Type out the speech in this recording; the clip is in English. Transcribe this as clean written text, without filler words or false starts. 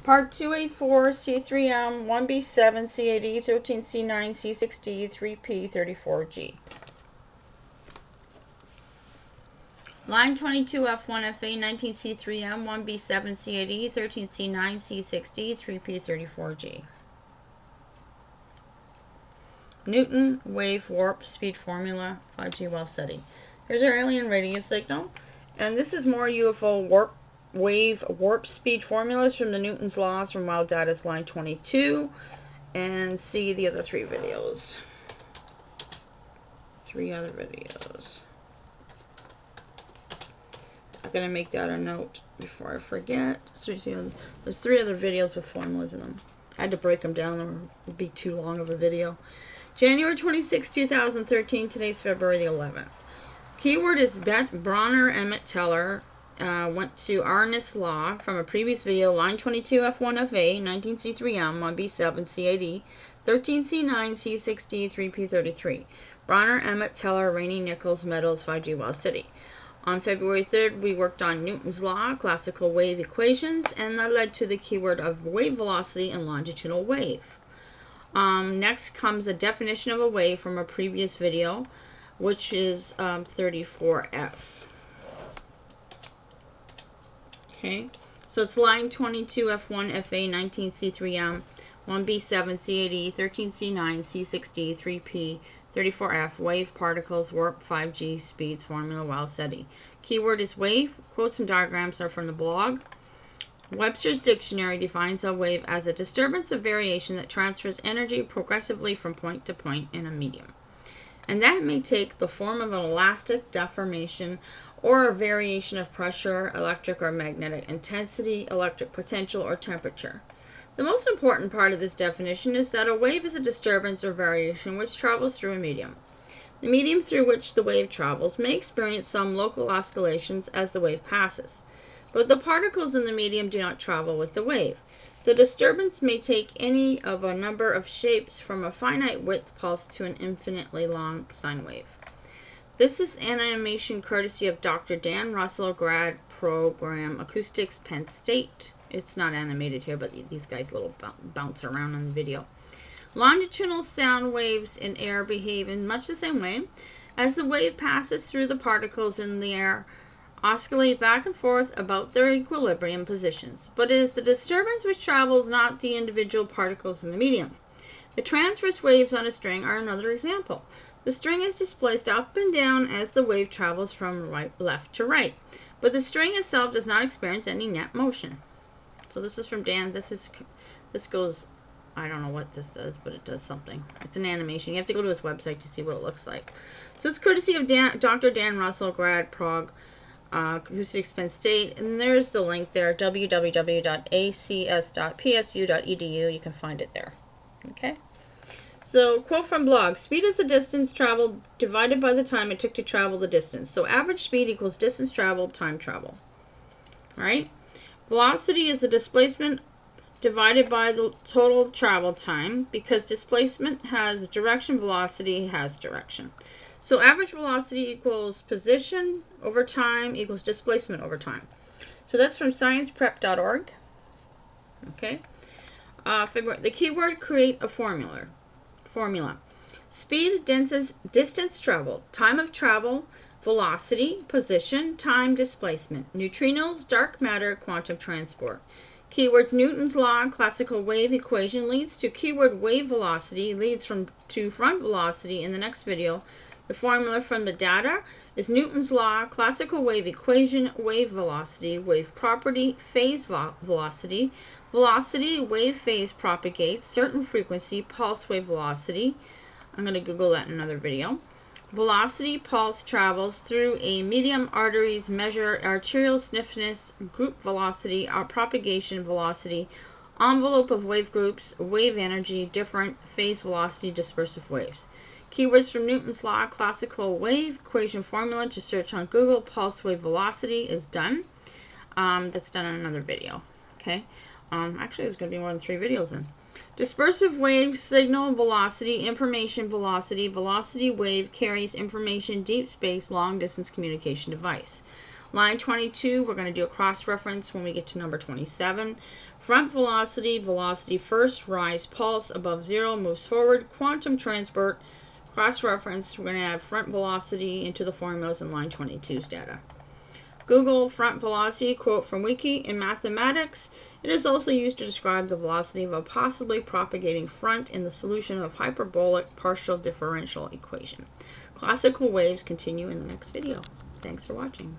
Part 284C3m1b7c8e13c9c6d3p34g. Line 22f1fa19c3m1b7c8e13c9c6d3p34g. Newton wave warp speed formula 5G Wow Seti. Here's our alien radio signal, and this is more UFO wave warp speed formulas from the Newton's laws from Wow Data's line 22, and see the other three videos. Three other videos. I'm going to make that a note before I forget. There's three other videos with formulas in them. I had to break them down or it would be too long of a video. January 26, 2013. Today's February 11th. Keyword is Brunauer-Emmett-Teller. Went to Arrhenius law from a previous video, line 22f1fa19c3m1b7c8e13c9c6d3p33. Brunauer-Emmett-Teller, Raney, Nichols, Metals, 5G Wow Seti. On February 3rd, we worked on Newton's law, classical wave equations, and that led to the keyword of wave velocity and longitudinal wave. Next comes a definition of a wave from a previous video, which is 34F. Okay, so it's line 22f1fa19c3m1b7c8e13c9c6d3p34f wave particles warp 5G speeds formula Wow Seti. Keyword is wave. Quotes and diagrams are from the blog. Webster's Dictionary defines a wave as a disturbance of variation that transfers energy progressively from point to point in a medium, and that may take the form of an elastic deformation or a variation of pressure, electric or magnetic intensity, electric potential, or temperature. The most important part of this definition is that a wave is a disturbance or variation which travels through a medium. The medium through which the wave travels may experience some local oscillations as the wave passes, but the particles in the medium do not travel with the wave. The disturbance may take any of a number of shapes, from a finite width pulse to an infinitely long sine wave. This is an animation courtesy of Dr. Dan Russell, Grad program, Acoustics, Penn State. It's not animated here, but these guys little bounce around on the video. Longitudinal sound waves in air behave in much the same way. As the wave passes through, the particles in the air oscillate back and forth about their equilibrium positions, but it is the disturbance which travels, not the individual particles in the medium. The transverse waves on a string are another example. The string is displaced up and down as the wave travels from left to right, but the string itself does not experience any net motion. So this is from Dan. This goes, I don't know what this does, but it does something. It's an animation. You have to go to his website to see what it looks like. So it's courtesy of Dr. Dan Russell, Grad, Prog, Acoustics, Penn State, and there's the link there, www.acs.psu.edu. You can find it there. Okay. So, quote from blog: speed is the distance traveled divided by the time it took to travel the distance. So average speed equals distance traveled, time travel. Alright? Velocity is the displacement divided by the total travel time, because displacement has direction, velocity has direction. So average velocity equals position over time equals displacement over time. So that's from scienceprep.org. Okay? The keyword, create a formula. Speed, distance traveled, time of travel, velocity, position, time, displacement, neutrinos, dark matter, quantum transport. Keywords: Newton's law, classical wave equation leads to keyword wave velocity, leads to front velocity in the next video. The formula from the data is Newton's law, classical wave equation, wave velocity, wave property, phase velocity, velocity, wave phase propagates, certain frequency, pulse wave velocity. I'm going to Google that in another video. Velocity, pulse, travels through a medium, arteries, measure arterial stiffness, group velocity, propagation velocity, envelope of wave groups, wave energy, different, phase velocity, dispersive waves. Keywords from Newton's law, classical wave equation formula to search on Google. Pulse wave velocity is done. That's done in another video. Okay. Actually, there's going to be more than 3 videos in. Dispersive wave, signal velocity, information velocity, velocity wave carries information, deep space, long distance communication device. Line 22, we're going to do a cross-reference when we get to number 27. Front velocity, velocity first, rise, pulse, above zero, moves forward, quantum transport, cross-reference, we're going to add front velocity into the formulas in line 22's data. Google front velocity, quote from Wiki, in mathematics, it is also used to describe the velocity of a possibly propagating front in the solution of hyperbolic partial differential equation. Classical waves continue in the next video. Thanks for watching.